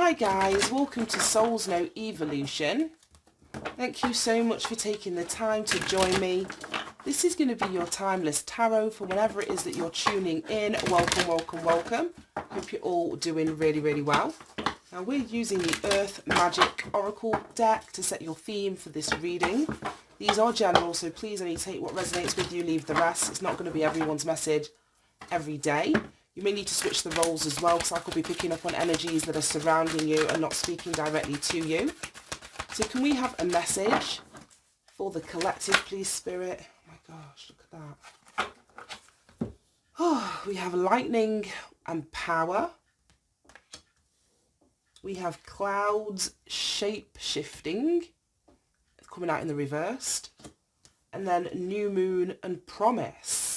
Hi guys, welcome to Soul's No Evolution. Thank you so much for taking the time to join me. This is going to be your timeless tarot for whenever it is that you're tuning in. Welcome, welcome, welcome. Hope you're all doing really, really well. Now we're using the Earth Magic Oracle deck to set your theme for this reading. These are general, so please only take what resonates with you, leave the rest. It's not going to be everyone's message every day. You may need to switch the roles as well, because I could be picking up on energies that are surrounding you and not speaking directly to you. So can we have a message for the collective, please, Spirit? Oh my gosh, look at that. Oh, we have lightning and power. We have clouds shape-shifting, coming out in the reversed. And then new moon and promise.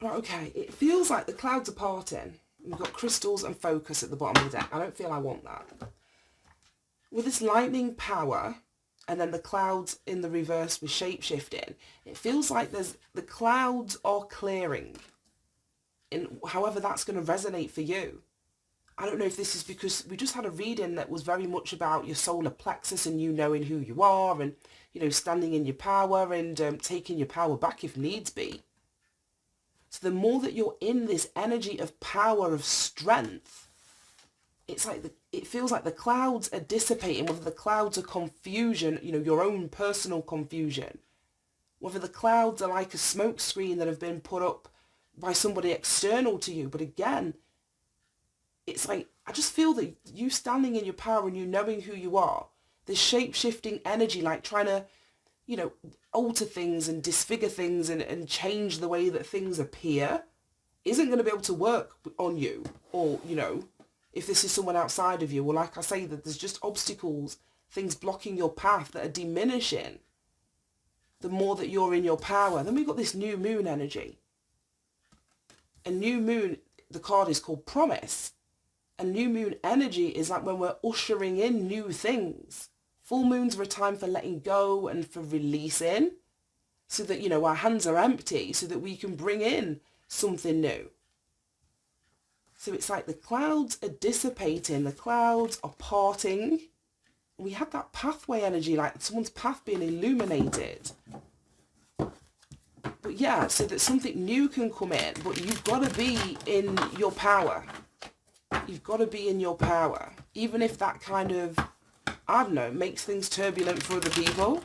Right, okay, it feels like the clouds are parting. We've got crystals and focus at the bottom of the deck. I don't feel I want that. With this lightning power, and then the clouds in the reverse with shape-shifting, it feels like the clouds are clearing. In however that's going to resonate for you. I don't know if this is because we just had a reading that was very much about your solar plexus and you knowing who you are and, you know, standing in your power and taking your power back if needs be. So the more that you're in this energy of power, of strength, it's like it feels like the clouds are dissipating, whether the clouds are confusion, you know, your own personal confusion, whether the clouds are like a smoke screen that have been put up by somebody external to you. But again, it's like, I just feel that you standing in your power and you knowing who you are, this shape-shifting energy, like trying to, you know, alter things and disfigure things and change the way that things appear, isn't going to be able to work on you. Or, you know, if this is someone outside of you, or like I say, that there's just obstacles, things blocking your path that are diminishing the more that you're in your power. Then we've got this new moon energy. A new moon, the card is called promise. And new moon energy is like when we're ushering in new things. Full moons are a time for letting go and for releasing, so that, you know, our hands are empty, so that we can bring in something new. So it's like the clouds are dissipating, the clouds are parting. We had that pathway energy, like someone's path being illuminated. But yeah, so that something new can come in, but you've got to be in your power. You've got to be in your power, even if that kind of, I don't know, makes things turbulent for other people.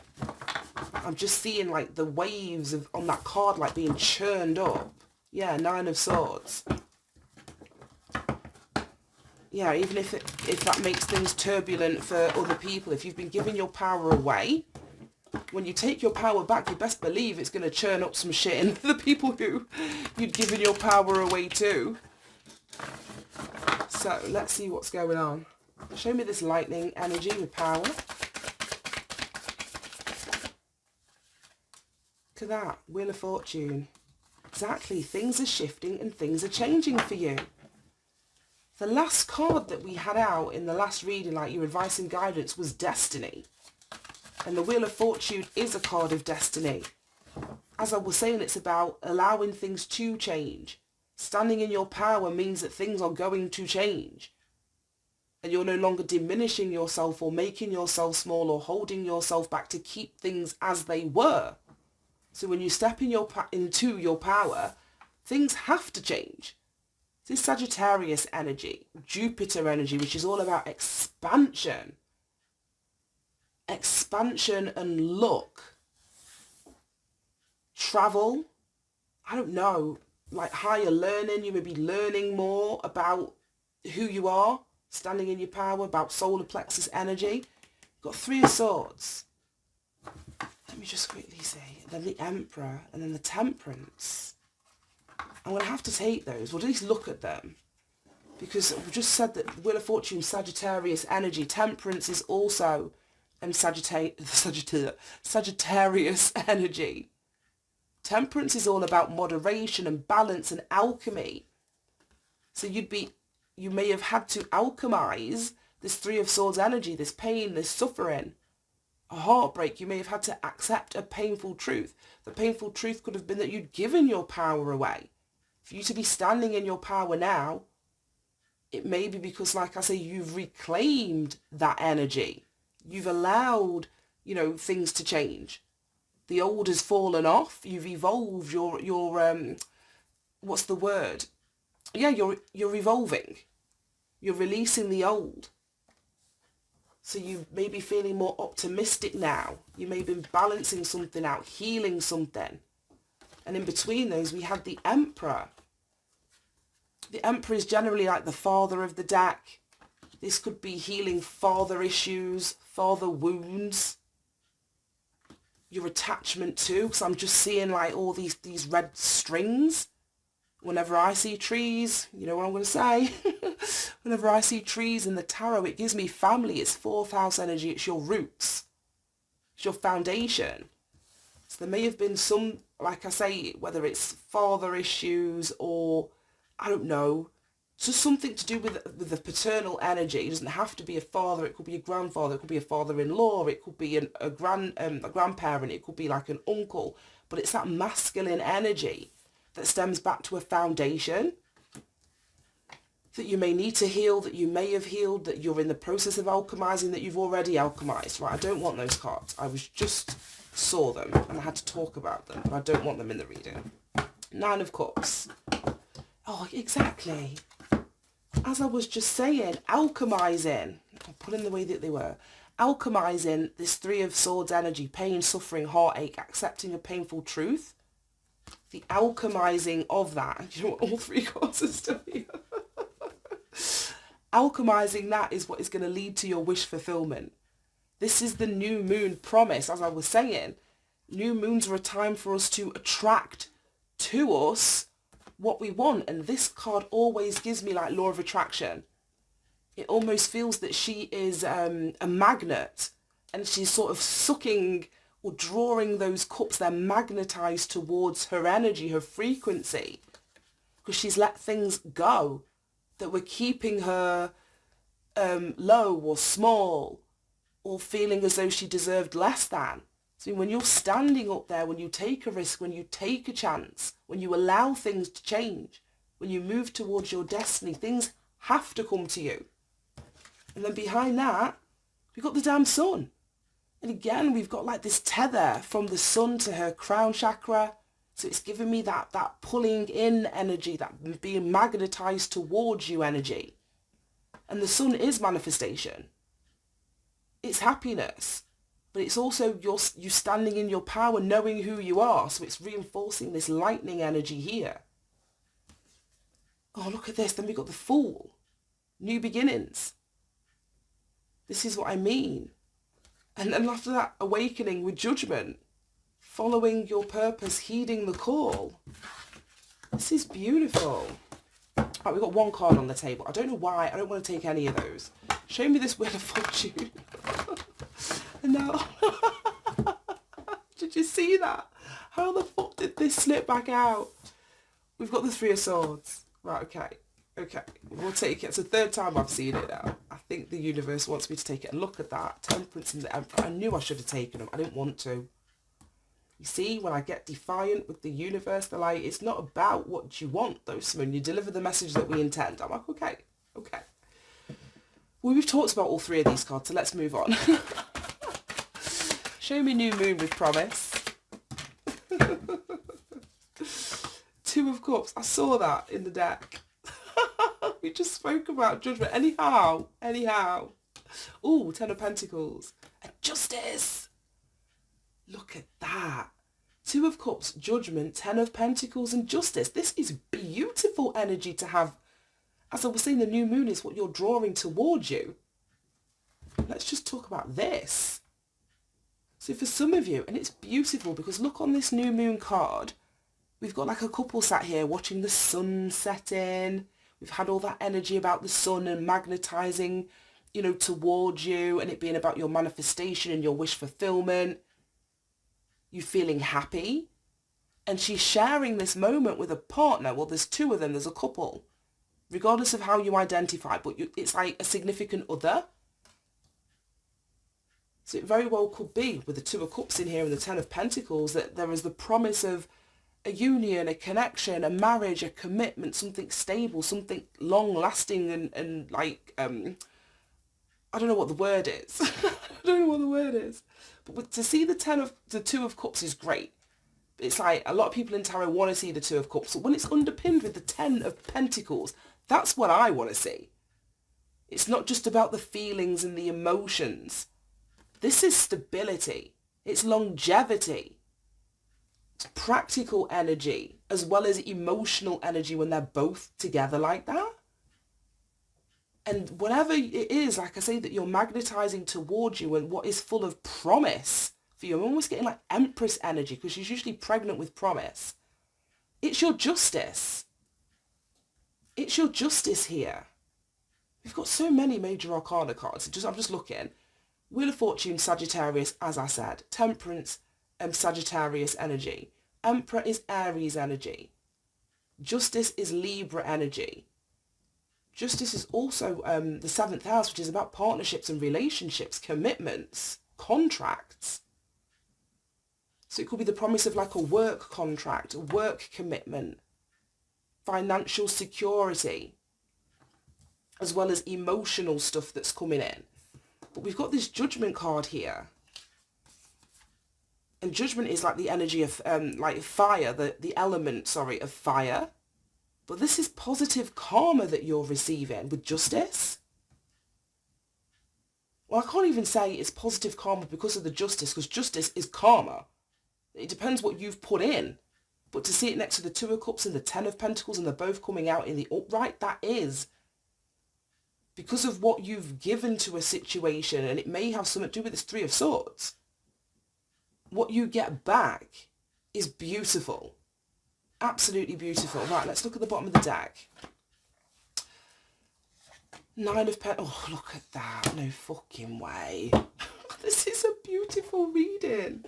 I'm just seeing like the waves of on that card like being churned up. Yeah, 9 of Swords. Yeah, even if that makes things turbulent for other people, if you've been giving your power away, when you take your power back, you best believe it's going to churn up some shit in the people who you'd given your power away to. So let's see what's going on. Show me this lightning energy with power. Look at that, Wheel of Fortune. Exactly, things are shifting and things are changing for you. The last card that we had out in the last reading, like your advice and guidance, was destiny. And the Wheel of Fortune is a card of destiny. As I was saying, it's about allowing things to change. Standing in your power means that things are going to change. And you're no longer diminishing yourself or making yourself small or holding yourself back to keep things as they were. So when you step in into your power, things have to change. This is Sagittarius energy, Jupiter energy, which is all about expansion. Expansion and luck. Travel. I don't know. Like higher learning. You may be learning more about who you are. Standing in your power, about solar plexus energy. Got 3 of Swords. Let me just quickly say. Then the Emperor and then the Temperance. I'm going to have to take those. We'll at least look at them. Because we just said that Wheel of Fortune, Sagittarius energy. Temperance is also Sagittarius energy. Temperance is all about moderation and balance and alchemy. So you may have had to alchemize this 3 of Swords energy, this pain, this suffering, a heartbreak. You may have had to accept a painful truth. The painful truth could have been that you'd given your power away. For you to be standing in your power now, It may be because, like I say, you've reclaimed that energy. You've allowed, things to change. The old has fallen off. You've evolved your what's the word? Yeah, you're evolving. You're releasing the old. So you may be feeling more optimistic now. You may be balancing something out, healing something. And in between those, we have the Emperor. The Emperor is generally like the father of the deck. This could be healing father issues, father wounds, your attachment too, because I'm just seeing like all these red strings. Whenever I see trees, you know what I'm going to say? Whenever I see trees in the tarot, it gives me family. It's fourth house energy. It's your roots. It's your foundation. So there may have been some, like I say, whether it's father issues or, I don't know, just something to do with the paternal energy. It doesn't have to be a father. It could be a grandfather. It could be a father-in-law. It could be a grandparent. It could be like an uncle. But it's that masculine energy that stems back to a foundation that you may need to heal, that you may have healed, that you're in the process of alchemizing, that you've already alchemized. Right, I don't want those cards. I just saw them and I had to talk about them, but I don't want them in the reading. Nine of Cups. Oh, exactly. As I was just saying, alchemizing. I'll put in the way that they were. Alchemizing this Three of Swords energy, pain, suffering, heartache, accepting a painful truth. The alchemizing of that. You know what? All three cards are still here. Alchemizing that is what is going to lead to your wish fulfillment. This is the new moon promise. As I was saying, new moons are a time for us to attract to us what we want. And this card always gives me like law of attraction. It almost feels that she is a magnet and she's sort of sucking or drawing those cups. They're magnetized towards her energy, her frequency, because she's let things go that were keeping her low or small or feeling as though she deserved less than. So when you're standing up there, when you take a risk, when you take a chance, when you allow things to change, when you move towards your destiny, things have to come to you. And then behind that, we've got the damn sun. And again, we've got like this tether from the sun to her crown chakra. So it's giving me that pulling in energy, that being magnetized towards you energy. And the sun is manifestation. It's happiness. But it's also you standing in your power, knowing who you are. So it's reinforcing this lightning energy here. Oh, look at this. Then we've got the Fool. New beginnings. This is what I mean. And then after that, awakening with judgment. Following your purpose, heeding the call. This is beautiful. Right, we've got one card on the table. I don't know why. I don't want to take any of those. Show me this Wheel of Fortune. And now, did you see that? How the fuck did this slip back out? We've got the Three of Swords. Right, okay. We'll take it. It's the third time I've seen it now. I think the universe wants me to take it. And look at that. Temperance and the Emperor. I knew I should have taken them. I didn't want to. You see, when I get defiant with the universe, they're like, it's not about what you want, though, Simone. You deliver the message that we intend. I'm like, okay. Well, we've talked about all three of these cards, so let's move on. Show me New Moon with promise. Two of Cups. I saw that in the deck. We just spoke about judgment. Anyhow. Ooh, Ten of Pentacles. And Justice. Look at that. Two of Cups, Judgment, Ten of Pentacles and Justice. This is beautiful energy to have. As I was saying, the new moon is what you're drawing towards you. Let's just talk about this. So for some of you, and it's beautiful because look on this new moon card, we've got like a couple sat here watching the sun setting. We've had all that energy about the sun and magnetizing, towards you and it being about your manifestation and your wish fulfillment. You feeling happy. And she's sharing this moment with a partner. Well, there's two of them. There's a couple. Regardless of how you identify, but it's like a significant other. So it very well could be, with the Two of Cups in here and the Ten of Pentacles, that there is the promise of a union, a connection, a marriage, a commitment, something stable, something long lasting and like, I don't know what the word is. I don't know what the word is. But to see the Two of Cups is great. It's like a lot of people in tarot want to see the Two of Cups. But when it's underpinned with the 10 of Pentacles, that's what I want to see. It's not just about the feelings and the emotions. This is stability. It's longevity. It's practical energy as well as emotional energy when they're both together like that. And whatever it is, like I say, that you're magnetizing towards you and what is full of promise for you. I'm almost getting like Empress energy because she's usually pregnant with promise. It's your justice. It's your justice here. We've got so many major arcana cards. I'm just looking. Wheel of Fortune, Sagittarius, as I said. Temperance, Sagittarius energy. Emperor is Aries energy. Justice is Libra energy. Justice is also the 7th house, which is about partnerships and relationships, commitments, contracts. So it could be the promise of like a work contract, a work commitment, financial security, as well as emotional stuff that's coming in. But we've got this Judgment card here. And Judgment is like the energy of like fire, the element, of fire. But this is positive karma that you're receiving with Justice. Well, I can't even say it's positive karma because of the Justice, because Justice is karma. It depends what you've put in. But to see it next to the Two of Cups and the 10 of Pentacles and they're both coming out in the upright, that is because of what you've given to a situation, and it may have something to do with this Three of Swords. What you get back is beautiful. Absolutely beautiful. Right, let's look at the bottom of the deck. 9 of Pentacles. Oh, look at that. No fucking way. This is a beautiful reading.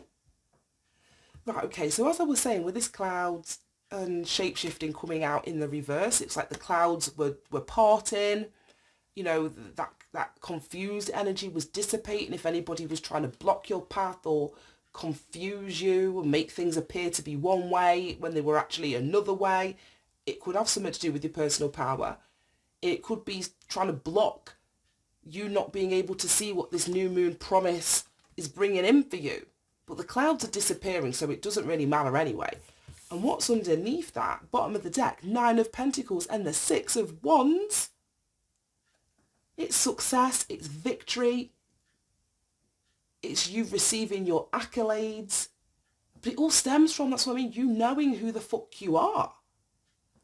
Right, okay, so as I was saying, with this clouds and shape-shifting coming out in the reverse, it's like the clouds were parting. You know, that confused energy was dissipating if anybody was trying to block your path or confuse you and make things appear to be one way when they were actually another way. It could have something to do with your personal power. It could be trying to block you not being able to see what this new moon promise is bringing in for you. But the clouds are disappearing, so it doesn't really matter anyway. And what's underneath that, bottom of the deck, 9 of Pentacles and the 6 of Wands. It's success, it's victory, it's you receiving your accolades. But it all stems from, that's what I mean, you knowing who the fuck you are.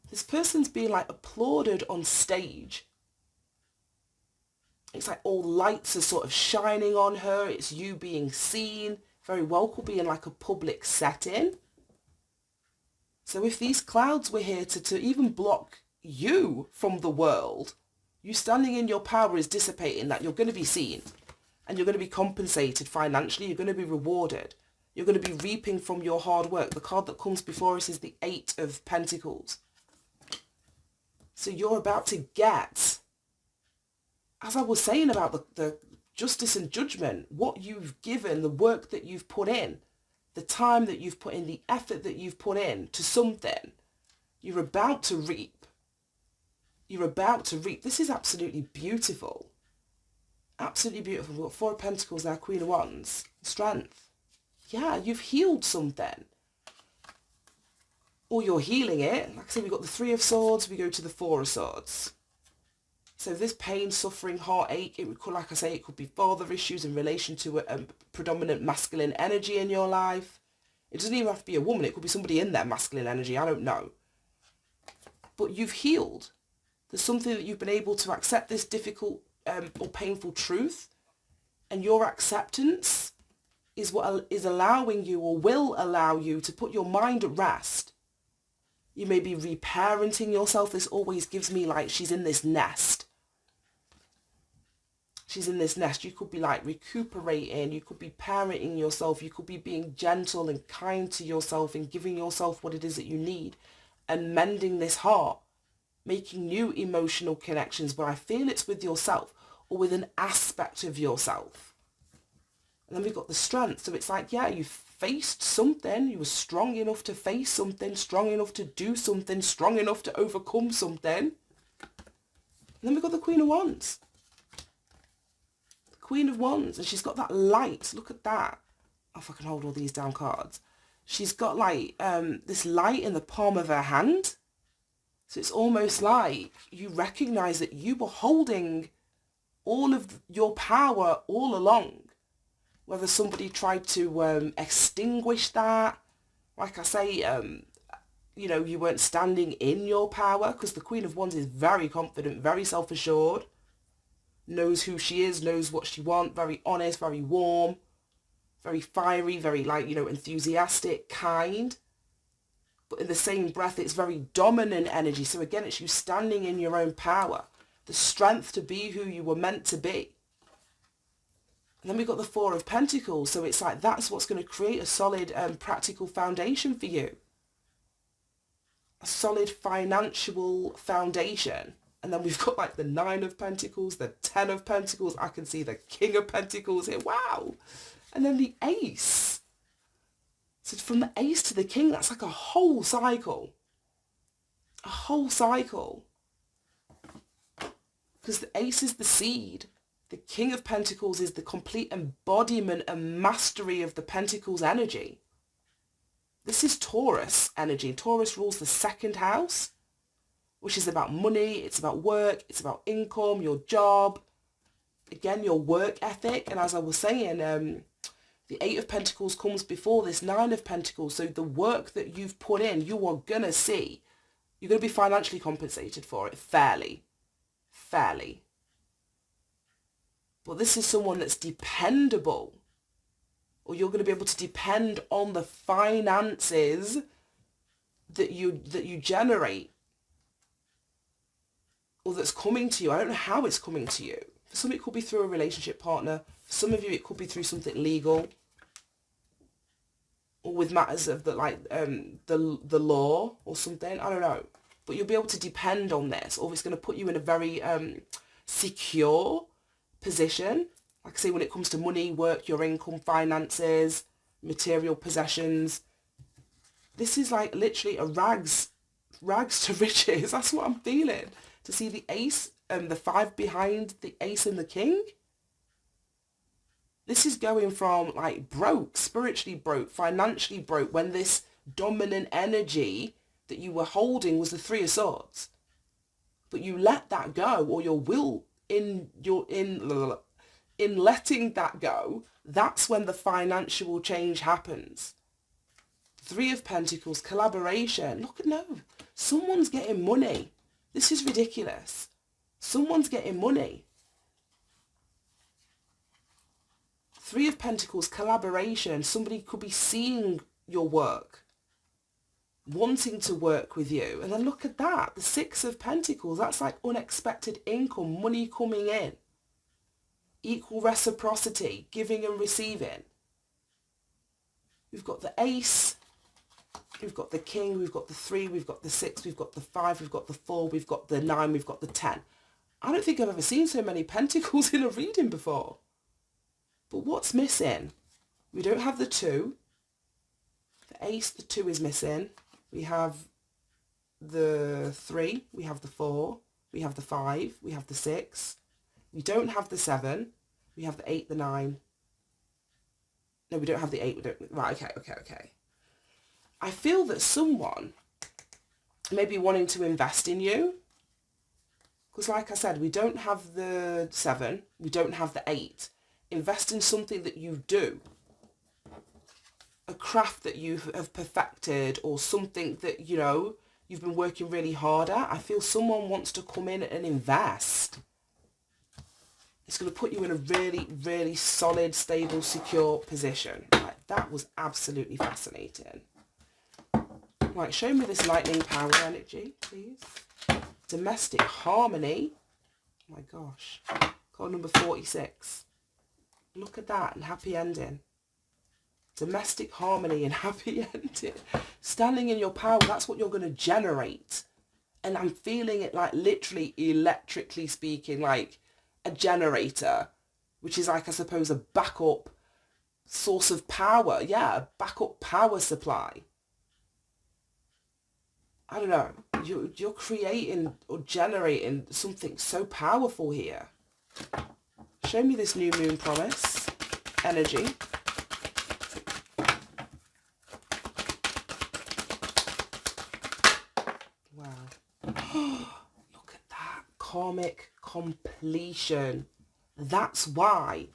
This person's being like applauded on stage. It's like all lights are sort of shining on her. It's you being seen. Very well could be in like a public setting. So if these clouds were here to even block you from the world, you standing in your power is dissipating that you're going to be seen. And you're going to be compensated financially. You're going to be rewarded. You're going to be reaping from your hard work. The card that comes before us is the 8 of Pentacles. So you're about to get, as I was saying about the justice and judgment, what you've given, the work that you've put in, the time that you've put in, the effort that you've put in to something, you're about to reap. You're about to reap. This is absolutely beautiful. Absolutely beautiful. We've got 4 of Pentacles now, Queen of Wands. Strength. Yeah, you've healed something. Or you're healing it. Like I said, we've got the 3 of Swords. We go to the 4 of Swords. So this pain, suffering, heartache, it could, like I say, it could be father issues in relation to a predominant masculine energy in your life. It doesn't even have to be a woman. It could be somebody in their masculine energy. I don't know. But you've healed. There's something that you've been able to accept this difficult or painful truth, and your acceptance is what is allowing you or will allow you to put your mind at rest. You may be reparenting yourself. This always gives me like she's in this nest. She's in this nest. You could be like recuperating. You could be parenting yourself. You could be being gentle and kind to yourself and giving yourself what it is that you need and mending this heart, making new emotional connections, but I feel it's with yourself or with an aspect of yourself. And then we've got the strength. So it's like, yeah, you faced something. You were strong enough to face something, strong enough to do something, strong enough to overcome something. And then we've got the Queen of Wands. The Queen of Wands. And she's got that light. Look at that. Oh, if I can hold all these down cards. She's got like this light in the palm of her hand. So it's almost like you recognise that you were holding all of your power all along. Whether somebody tried to extinguish that, like I say, you know, you weren't standing in your power, because the Queen of Wands is very confident, very self-assured, knows who she is, knows what she wants, very honest, very warm, very fiery, very, like, you know, enthusiastic, kind. But in the same breath, it's very dominant energy. So again, it's you standing in your own power, the strength to be who you were meant to be. And then we've got the Four of Pentacles. So it's like that's what's going to create a solid practical foundation for you. A solid financial foundation. And then we've got like the Nine of Pentacles, the Ten of Pentacles. I can see the King of Pentacles here. Wow. And then the Ace. So from the Ace to the King, that's like a whole cycle. A whole cycle. Because the Ace is the seed. The King of Pentacles is the complete embodiment and mastery of the Pentacles energy. This is Taurus energy. Taurus rules the second house, which is about money, it's about work, it's about income, your job, again, your work ethic. And as I was saying, the Eight of Pentacles comes before this Nine of Pentacles. So the work that you've put in, you are going to see. You're going to be financially compensated for it fairly. Fairly. But this is someone that's dependable. Or you're going to be able to depend on the finances that you generate. Or that's coming to you. I don't know how it's coming to you. For some it could be through a relationship partner. For some of you it could be through something legal. Or with matters of the law or something. I don't know. But you'll be able to depend on this. Or it's going to put you in a very secure position. Like I say, when it comes to money, work, your income, finances, material possessions. This is like literally a rags to riches. That's what I'm feeling. To see the Ace and the Five behind the Ace and the King. This is going from like broke, spiritually broke, financially broke, when this dominant energy that you were holding was the Three of Swords. But you let that go, or your will in letting that go, that's when the financial change happens. Three of Pentacles, collaboration. Look at, no, someone's getting money. This is ridiculous. Someone's getting money. Three of Pentacles, collaboration. Somebody could be seeing your work, wanting to work with you. And then look at that, the Six of Pentacles. That's like unexpected income, money coming in. Equal reciprocity, giving and receiving. We've got the Ace, we've got the King, we've got the Three, we've got the Six, we've got the Five, we've got the Four, we've got the Nine, we've got the 10. I don't think I've ever seen so many Pentacles in a reading before. But what's missing? We don't have the Two. The Ace, the Two is missing. We have the Three, we have the Four, we have the Five, we have the Six. We don't have the 7. We have the 8, the 9. No, we don't have the 8. We don't. Right, okay. I feel that someone may be wanting to invest in you. Because like I said, we don't have the 7. We don't have the 8. Invest in something that you do. A craft that you have perfected, or something that, you know, you've been working really hard at. I feel someone wants to come in and invest. It's going to put you in a really, really solid, stable, secure position. Like, that was absolutely fascinating. Right, show me this lightning power energy, please. Domestic harmony. Oh my gosh. Card number 46. Look at that, and happy ending. Domestic harmony and happy ending. Standing in your power, that's what you're going to generate. And I'm feeling it like literally electrically speaking, like a generator, which is like, I suppose, a backup source of power. Yeah, a backup power supply. I don't know. You're creating or generating something so powerful here. Show me this new moon promise. Energy. Wow. Look at that. Karmic completion. That's why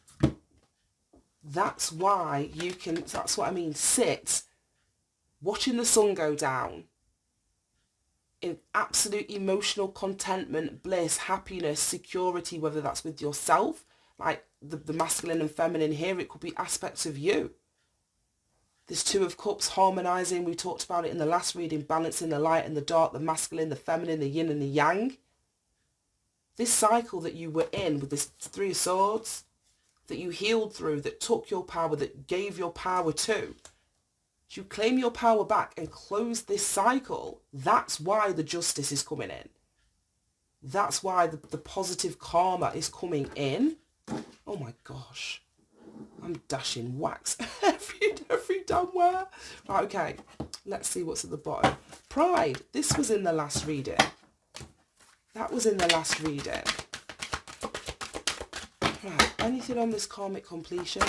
you can, that's what I mean, sit watching the sun go down in absolute emotional contentment, bliss, happiness, security, whether that's with yourself, like the masculine and feminine here, it could be aspects of you. This Two of Cups harmonizing, we talked about it in the last reading, balancing the light and the dark, the masculine, the feminine, the yin and the yang. This cycle that you were in with this Three of Swords, that you healed through, that took your power, that gave your power to, you claim your power back and close this cycle. That's why the justice is coming in. That's why the positive karma is coming in. Oh my gosh. I'm dashing wax every damn where. Right, okay. Let's see what's at the bottom. Pride. This was in the last reading. That was in the last reading. Right, anything on this karmic completion?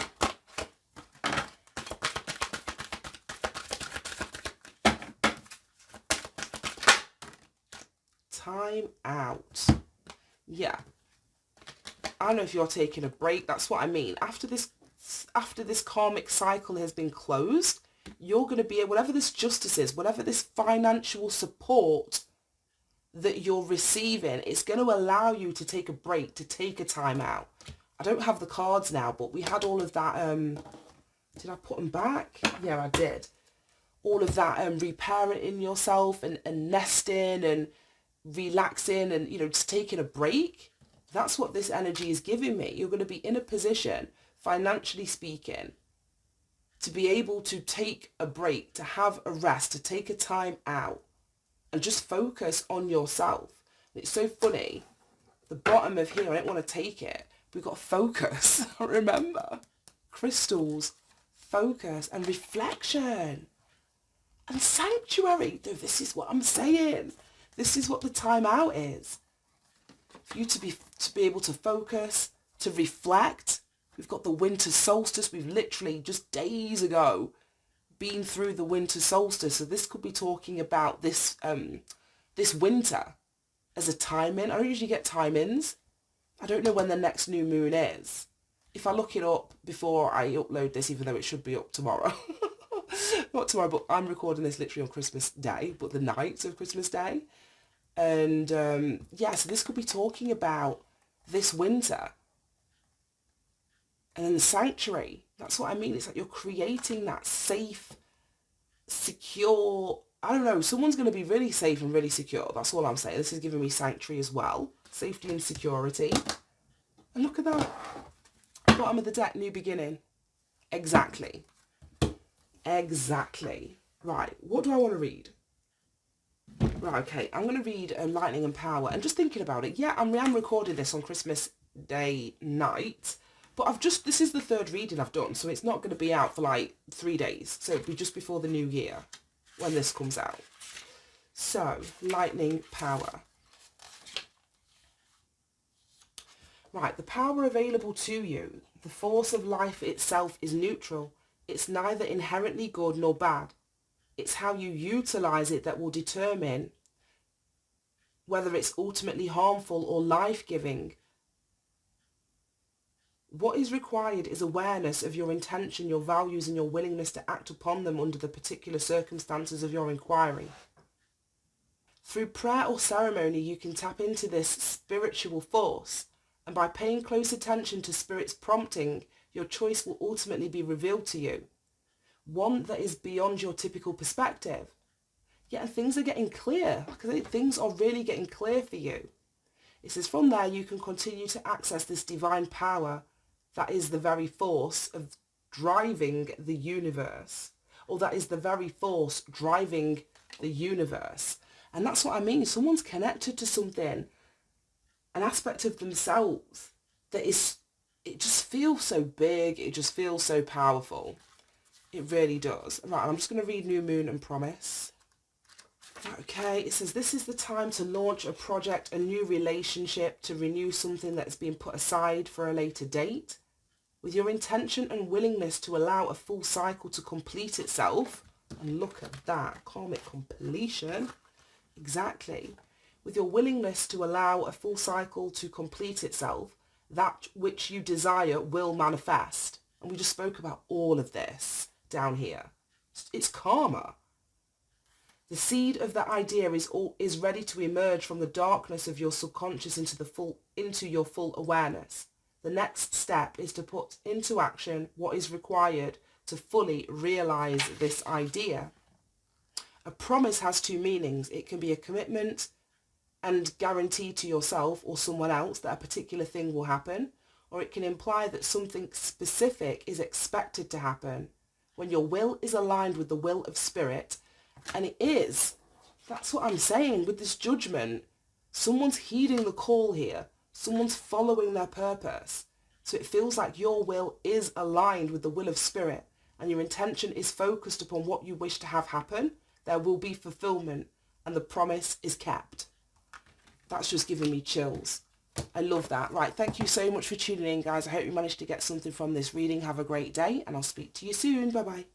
Time out. Yeah. I don't know if you're taking a break. That's what I mean. After this karmic cycle has been closed, you're going to be, whatever this justice is, whatever this financial support that you're receiving, it's going to allow you to take a break, to take a time out. I don't have the cards now, but we had all of that. Did I put them back? Yeah, I did. All of that reparenting yourself and nesting and relaxing and, you know, just taking a break. That's what this energy is giving me. You're going to be in a position, financially speaking, to be able to take a break, to have a rest, to take a time out and just focus on yourself. It's so funny. The bottom of here, I don't want to take it. We've got focus. Remember? Crystals, focus and reflection and sanctuary. Dude, this is what I'm saying. This is what the time out is. For you to be able to focus, to reflect. We've got the winter solstice. We've literally just days ago been through the winter solstice. So this could be talking about this this winter as a time-in. I don't usually get time-ins. I don't know when the next new moon is. If I look it up before I upload this, even though it should be up tomorrow. Not tomorrow, but I'm recording this literally on Christmas Day, but the night of Christmas Day. And yeah, so this could be talking about this winter. And then the sanctuary. That's what I mean. It's like you're creating that safe, secure, I don't know, someone's going to be really safe and really secure. That's all I'm saying. This is giving me sanctuary as well. Safety and security. And look at that. Bottom of the deck, new beginning. Exactly. Exactly. Right, what do I want to read? Right, okay, I'm going to read Lightning and Power. And just thinking about it, yeah, I'm recording this on Christmas Day night. But this is the third reading I've done, so it's not going to be out for like 3 days. So it'll be just before the new year when this comes out. So, Lightning, Power. Right, the power available to you, the force of life itself is neutral. It's neither inherently good nor bad. It's how you utilize it that will determine whether it's ultimately harmful or life-giving. What is required is awareness of your intention, your values, and your willingness to act upon them under the particular circumstances of your inquiry. Through prayer or ceremony, you can tap into this spiritual force, and by paying close attention to Spirit's prompting, your choice will ultimately be revealed to you. One that is beyond your typical perspective. Yeah, things are getting clear. Things are really getting clear for you. It says from there you can continue to access this divine power that is the very force of driving the universe. Or that is the very force driving the universe. And that's what I mean. Someone's connected to something, an aspect of themselves that is it just feels so big. It just feels so powerful. It really does. Right, I'm just going to read New Moon and Promise. Okay, it says this is the time to launch a project, a new relationship, to renew something that's been put aside for a later date. With your intention and willingness to allow a full cycle to complete itself, and look at that, karmic completion, exactly. With your willingness to allow a full cycle to complete itself, that which you desire will manifest. And we just spoke about all of this down here. It's karma. The seed of the idea is ready to emerge from the darkness of your subconscious into your full awareness. The next step is to put into action what is required to fully realize this idea. A promise has two meanings. It can be a commitment and guarantee to yourself or someone else that a particular thing will happen, or it can imply that something specific is expected to happen. When your will is aligned with the will of spirit, and it is, that's what I'm saying with this judgment. Someone's heeding the call here. Someone's following their purpose. So it feels like your will is aligned with the will of spirit and your intention is focused upon what you wish to have happen. There will be fulfillment and the promise is kept. That's just giving me chills. I love that. Right, thank you so much for tuning in, guys. I hope you managed to get something from this reading. Have a great day and I'll speak to you soon. Bye-bye.